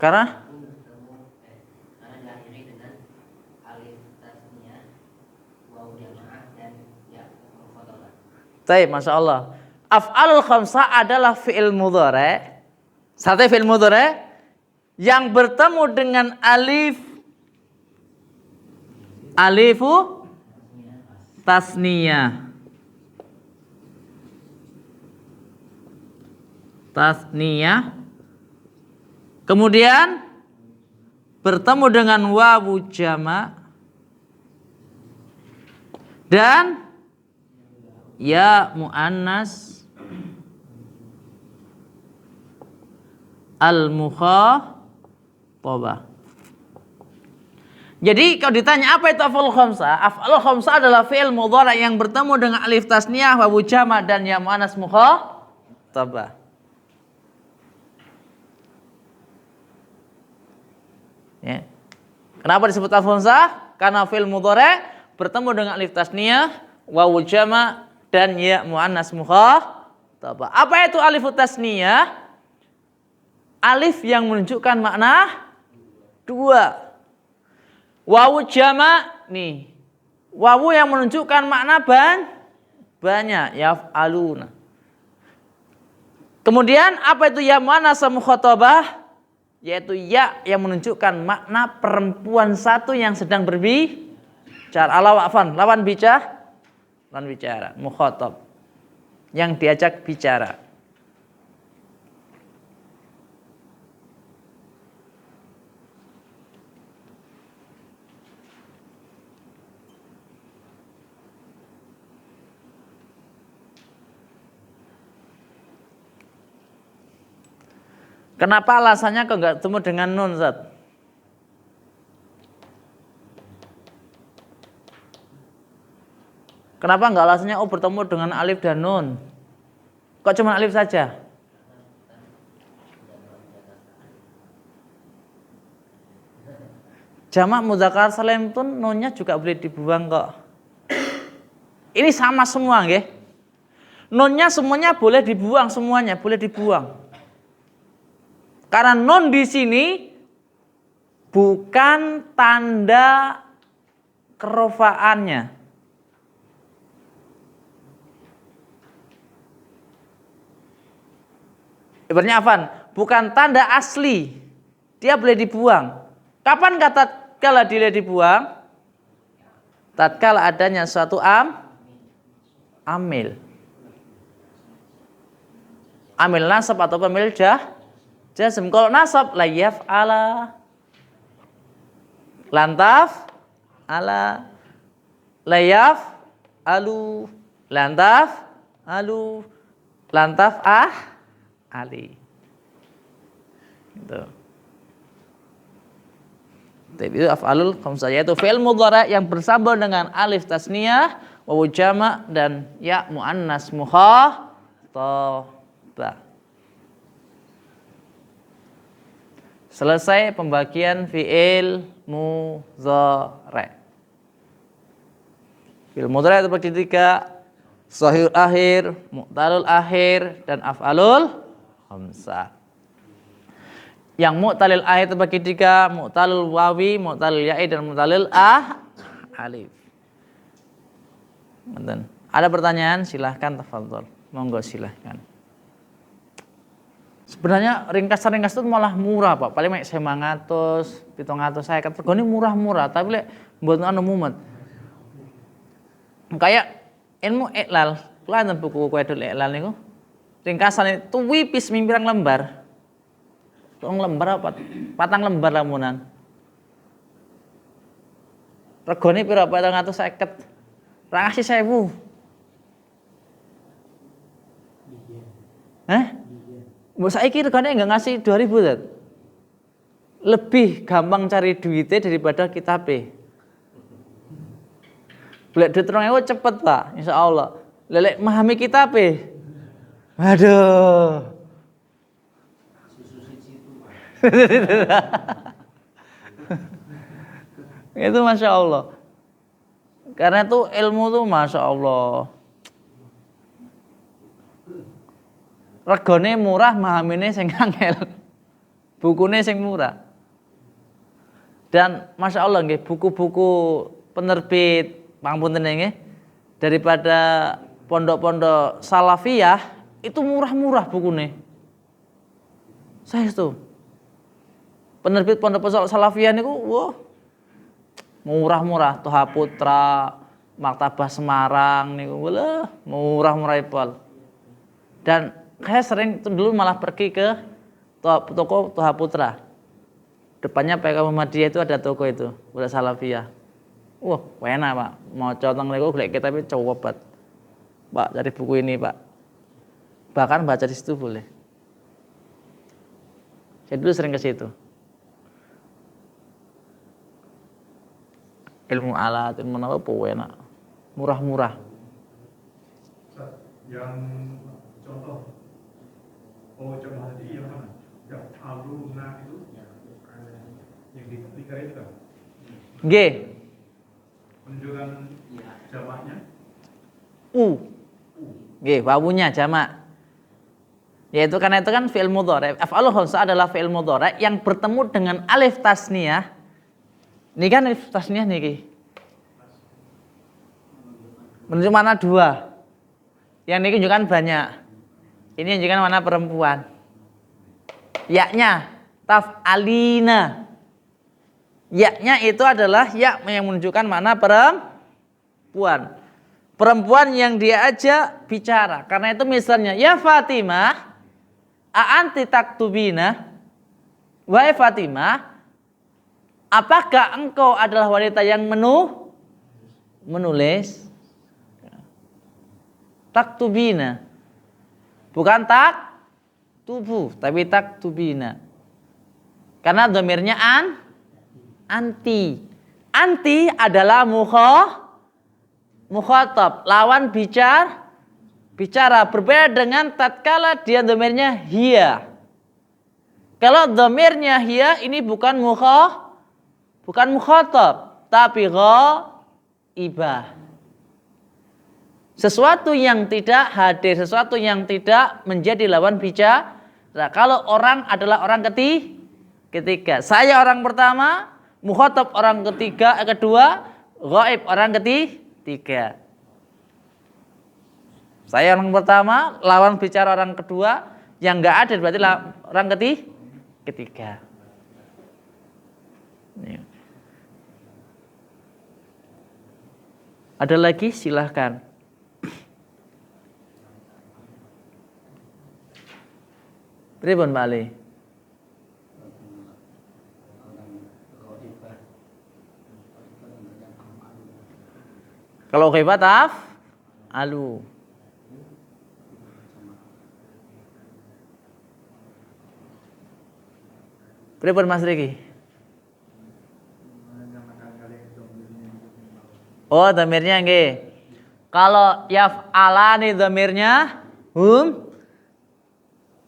Karena diakhiri dengan alif tasniyah, waw jamaah dan ya mufadhalah. Baik, Masya Allah. Af'alul khamsah adalah fi'il mudhari. Satu fi'il mudhari yang bertemu dengan alifu tasniyah. Kemudian bertemu dengan wawu jama' dan ya muannas al-mukhatabah. Jadi kalau ditanya apa itu af'alul khamsah? Af'alul khamsah adalah fi'il mudhari yang bertemu dengan alif tasniyah, wawu jama' dan ya muannas mukhatabah. Ya. Kenapa disebut af'alul khamsah? Karena fi'il mudhari bertemu dengan alif tasniyah, wawu jama' dan ya muannas mukhatabah. Apa itu alif tasniyah? Alif yang menunjukkan makna dua. Wawu jama' nih. Wawu yang menunjukkan makna banyak, yaf'aluna. Kemudian apa itu ya muannats mukhatabah? Yaitu ya yang menunjukkan makna perempuan satu yang sedang berbicara. Lawan bicara, mukhatab. Yang diajak bicara. Kenapa alasannya kok nggak ketemu dengan nun, Ustaz? Kenapa nggak alasannya bertemu dengan alif dan nun? Kok cuma alif saja? Jamak mudzakkar salim itu nunnya juga boleh dibuang kok. Ini sama semua, nggih. Nunnya semuanya boleh dibuang, semuanya boleh dibuang. Karena nun di sini bukan tanda kerofaannya. Ibaratnya afan, bukan tanda asli. Dia boleh dibuang. Kapan tatkala dia dibuang? Tatkala adanya suatu amil. Amil nasab atau amil jazm. Kalau nasab la yaf'ala, lantaf ala, layaf alu, lantaf alu, lantaf ali. Gitu. Itu af'alul khamsah, yaitu fi'il mudhari' yang bersambung dengan alif tasniyah, wawu jama' dan ya muannas mukhatabah. Selesai pembagian fi'il mudhari'. Fi'il mudhari' terbagi 3, shahihul akhir, mu'talul akhir, dan af'alul khamsah. Yang mu'talil akhir terbagi 3, mu'talul wawi, mu'talul ya'i, dan mu'talil alif. Ada pertanyaan? Silahkan, tafadhol. Monggo silahkan. Sebenarnya ringkasan-ringkas itu malah murah, Pak. Paling mek 500, 700 saya kata ini murah-murah, tapi lek mboten anu mumet. Kayak ilmu iklal, kula enten buku Qaidul Iklal niku. Ringkasan itu wipis mimpirang lembar. 2 lembar apa? 4 lembar lamunan. Regane pira? 450. Ra ngasih 1000. Mbok saiki regane enggak ngasih 2000, Zat. Lebih gampang cari duitnya daripada kitabe. Boleh duit 2000 cepet, Pak, insyaallah. Lelek memahami kitabe. Aduh. Itu Masya Allah. Karena itu ilmu tuh Masya Allah. Regane murah, mahamine sing angel. Bukune sing murah. Dan Masya Allah nggih, buku-buku penerbit pangapunten nggih, daripada pondok-pondok salafiyah itu murah-murah bukune. Saya itu penerbit pondok-pondok salafiyah niku wah murah-murah, Toha Putra, Maktabah Semarang niku murah-murah ipal. Dan saya sering dulu malah pergi ke toko Toha Putra. Depannya PK Muhammadiyah itu ada toko itu, udah salafiyah. Wah, enak, Pak. Mau contoh niku golek kitab iki coba, Pak, cari buku ini, Pak. Bahkan baca di situ boleh. Saya dulu sering ke situ. Ilmu alat, ilmu apa enak. Murah-murah. Yang contoh coba tadi yang mana? Yang aluna itu yang dikira itu kan? G. Menunjukkan jamaknya? G, wawunya jamak. Yaitu karena itu kan fi'il mudhari'. Af'alul khamsah adalah fi'il mudhari' yang bertemu dengan alif tasniyah. Ini kan alif tasniyah niki. Menunjuk mana 2. Yang ini menunjukkan banyak. Ini menunjukkan mana perempuan. Ya-nya taf'alina. Ya-nya itu adalah ya yang menunjukkan mana perempuan. Perempuan yang diajak bicara. Karena itu misalnya, ya Fatimah, a'anti taktubina. Wahai Fatimah, apakah engkau adalah wanita yang menulis? Taktubina. Bukan tak tubuh, tapi taktubina. Karena dhamirnya anti. Anti adalah mukhatab, lawan bicara. Berbeda dengan tatkala dia dhamirnya hiya. Kalau dhamirnya hiya ini bukan mukhatab, tapi ghaibah. Sesuatu yang tidak hadir, sesuatu yang tidak menjadi lawan bicara. Kalau orang adalah orang ketiga. Saya orang pertama, mukhatab orang kedua, ghaib orang ketiga. Saya orang pertama, lawan bicara orang kedua, yang enggak ada berarti orang ketiga. Ada lagi silahkan. Pripun Pak Ali? Kalau ghaibah alu. Pripun Mas Riki? Oh, dhamirnya nggih. Kalau yaf'alani dhamirnya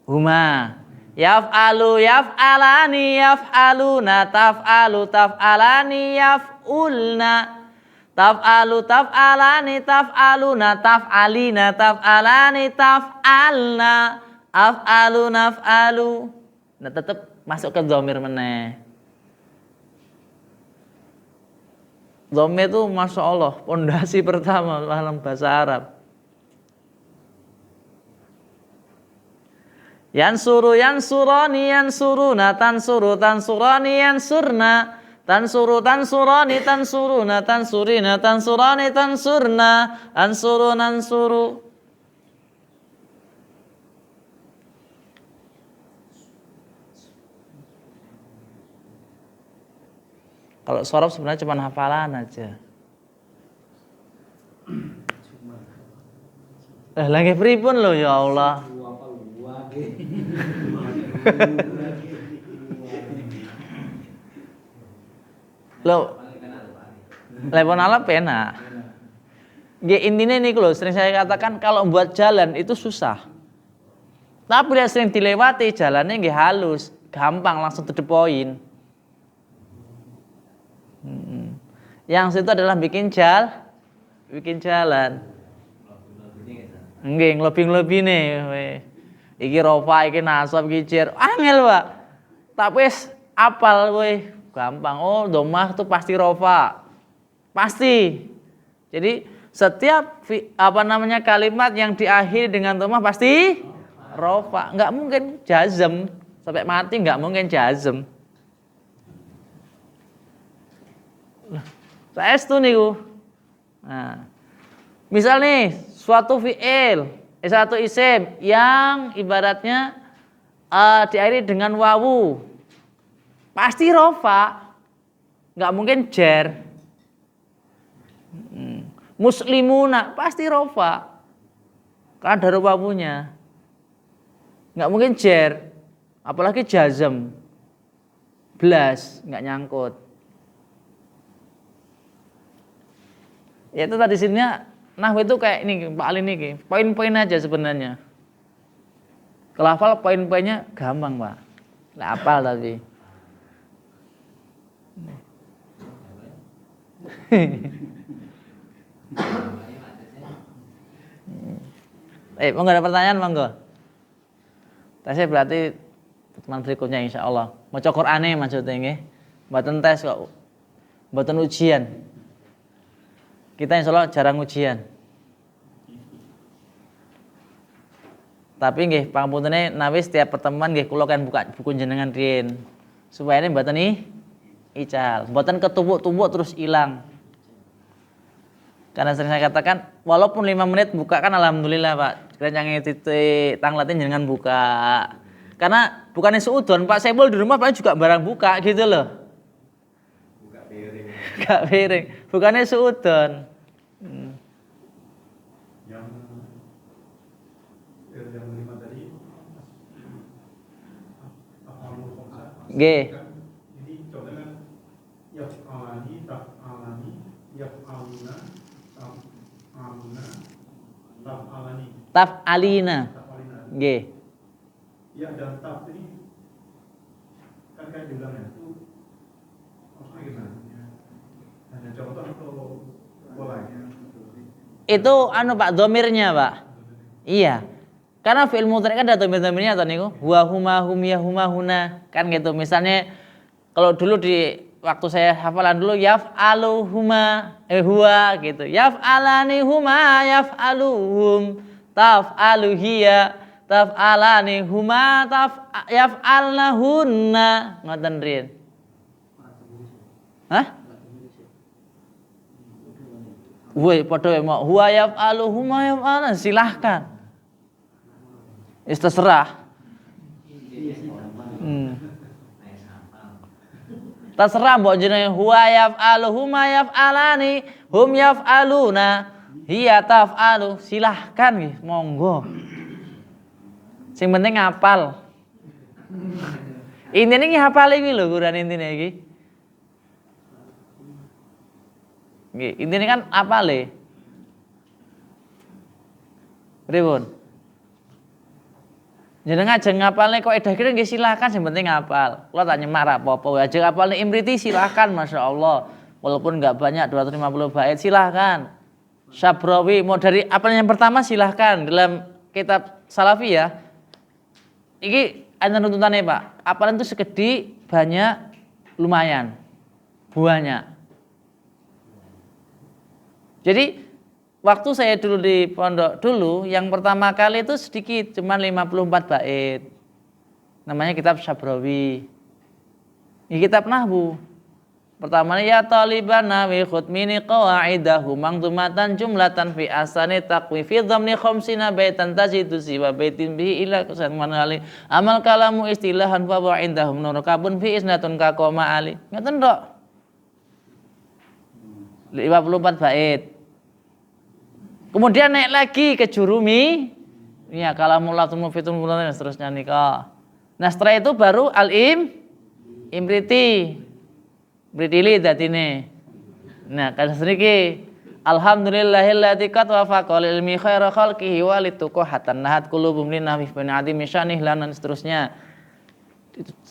huma. Yaf'alu yaf'alani yaf'aluna taf'alu taf'alani yaf'ulna. Taf'alu taf'alani taf'aluna taf'alina taf'alani taf'alna. Af'alu naf'alu. Nah, tetap masuk ke dhamir meneh. Dhamir itu Masya Allah pondasi pertama dalam bahasa Arab. Yansuru yansurani yansuruna tansuru tansurani yansurna tansuru tansurani tansuruna tansurina tansurani tansurna ansuru nansuru. Kalau sorof sebenarnya cuma hafalan aja. Lagi pripun loh ya Allah. Lo lepon ala pena. Intinya ini loh, sering saya katakan kalau buat jalan itu susah. Tapi dia sering dilewati jalannya nggih halus, gampang langsung to the point. Yang situ adalah bikin jalan. Nggih, nglebih-nglebih nih. Iki rofa, iki nasab, iki jar. Angel, Pak. Tapi wis apal kowe, gampang. Oh, domah itu pasti rofa. Pasti. Jadi setiap kalimat yang diakhiri dengan domah pasti rofa. Enggak mungkin jazm. Sampai mati enggak mungkin jazm. Saestu niku. Nah, misal nih suatu fi'il, satu isim yang ibaratnya diakhiri dengan wawu, pasti rofa, nggak mungkin jar. Muslimuna pasti rofa, karena ada wawunya, nggak mungkin jar, apalagi jazm, blas nggak nyangkut. Ya itu tadi sininya nahwu itu kayak ini Pak Ali ini poin-poin aja sebenarnya. Kalau hafal poin-poinnya gampang Pak. Lah hafal tadi. Monggo ada pertanyaan monggo. Tesnya berarti teman berikutnya insya Allah. Maca Qur'ane maksudnya nggih. Mboten tes kok. Mboten ujian. Kita insya Allah jarang ujian. Tapi nggih pangapuntene nawi setiap pertemuan nggih kula kan buka buku jenengan riyen. Supaya ini mboten ical, mboten ketumpuk-tumpuk terus hilang. Karena sering saya katakan walaupun 5 menit buka kan alhamdulillah Pak. Kerencang titik tanglatin jenengan buka. Karena bukannya seudon Pak Saiful di rumah paling juga barang buka gitu loh. Buka piring. Buka piring, bukannya seudon. Yang 5 tadi afalul khamsah. Nggih. Ini contohnya yaf'alani, taf'alani, yaf'aluna, taf'aluna, taf'alani. Taf'alina. Taf'alina. Nggih. Ya dan taf ini kan kayak dibilangnya itu maksudnya gimana? Hanya contoh atau pola ya? Itu Pak domirnya Pak. Iya. Karena fi'il mudhari kan ada domir-domirnya atau niku. Huwa huma hum ya huma huna. Kan gitu. Misalnya kalau dulu di waktu saya hafalan dulu yaf'alu huma huwa gitu. Yaf'alani huma yaf'aluhum. Taf'alu hiya taf'alani huma yaf'alna hunna. Ngoten riyen. Hah? Woi, padha mau huwa yaf'alu huma yaf'alna silahkan. Terserah. Terserah mbok jenenge huwa yaf'alu huma yaf'alani hum yaf'aluna hiya taf'alu silahkan nggih monggo. Sing penting ngapal. Intine iki hafal iki lho Quran intine iki. Nggih, intine kan apale. Pripun? Jenengan aja ngapalne kok edah kira nggih silakan sing penting ngapal. Kula tak nyemak ra apa-apa aja ngapalne imriti silakan masyaallah. Walaupun enggak banyak 250 bait silakan. Syabrawi mau dari apalan yang pertama silakan dalam kitab Salafi ya. Iki ana tuntutannya Pak. Apalan itu segede banyak lumayan. Banyak. Jadi waktu saya dulu di pondok dulu, yang pertama kali itu sedikit, cuma 54 bait. Namanya kitab Syabrawi. Ini kitab nahwu. Pertamanya ya taliban nawi khutmini qawaidahu mangdumatan jumlatan fi asani taqwi fi dhamni khamsina baitan tajidu siwa baitin bihi ila kusan manali amal kalamu istilahan fa wa indahum nurkabun fi isnatun ka qoma ali. Ngoten tok. 54 bait. Kemudian naik lagi ke Jurumi. Ya kalamullah tumufitun dan seterusnya nikah. Nah setelah itu baru Imriti. Britili datine. Nah kan sediki alhamdulillahilladzi qad wafaqa lil ilmi khaira khalqihi wa lituqa hatta nahat qulubum linahwi bin adim misyanih lan seterusnya.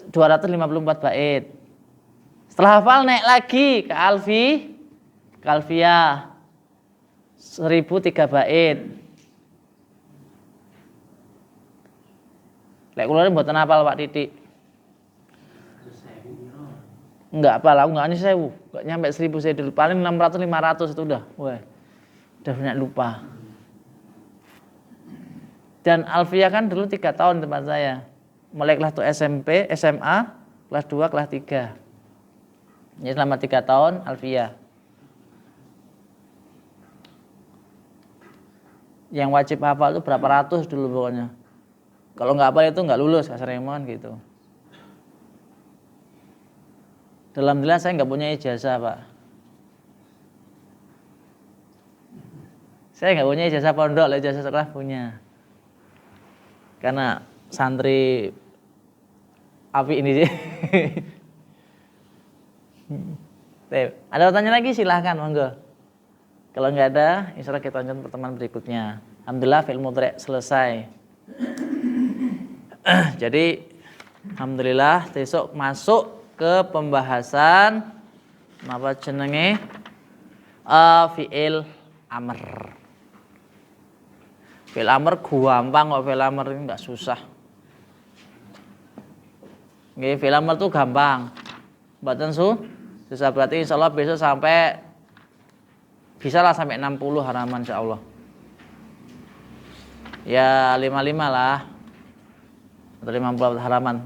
254 bait. Setelah hafal naik lagi ke Alfiyah 1003 bait. Lek kula mboten hafal Pak Titik. Enggak apa lah, enggak 1000, enggak nyampe 1000 saya dulu. Paling 600 500 itu udah. Wah. Udah banyak lupa. Dan Alfiyah kan dulu 3 tahun tempat saya. Mulai kelas 1 SMP, SMA, kelas 2, kelas 3. Jadi selama 3 tahun Alfiyah. Yang wajib hafal itu berapa ratus dulu pokoknya. Kalau enggak hafal itu enggak lulus kasaremon gitu. Dalam jelas saya nggak punya ijazah Pak. Saya nggak punya ijazah pondok, ijazah sekolah punya. Karena santri api ini sih. Ada pertanyaan lagi silahkan monggo. Kalau nggak ada, insya Allah kita lanjut pertemuan berikutnya. Alhamdulillah fi'il mudhari' selesai. Jadi alhamdulillah besok masuk ke pembahasan apa jenenge fi'il amr. Fi'il amr gampang kok, fi'il amr ini enggak susah. Nggih, fi'il amr tuh gampang. Mboten susah berarti insyaallah besok sampai bisa lah sampai 60 halaman insyaallah. Ya 55 lah. Atau 50 halaman.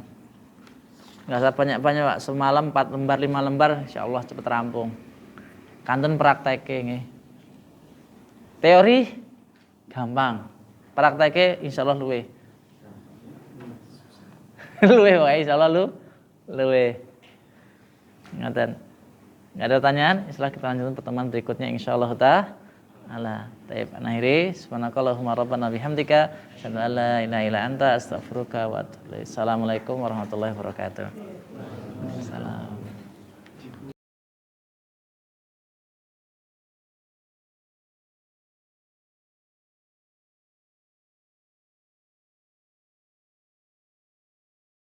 Enggak usah banyak-banyak, Pak. Semalam 4 lembar, 5 lembar, insyaallah cepet rampung. Kanten prakteknya nggih. Teori gampang. Prakteknya insyaallah luwe. Luwe wae insyaallah luwe. Ngaten. Enggak ada pertanyaan? Setelah kita lanjutkan pertemuan berikutnya insyaallah ta'ala. Baik, akhiri subhanakallahumma rabbana bihamdika asyhadu an la ilaha illa anta astaghfiruka wa atubu ilaik. Assalamualaikum warahmatullahi wabarakatuh. Salam.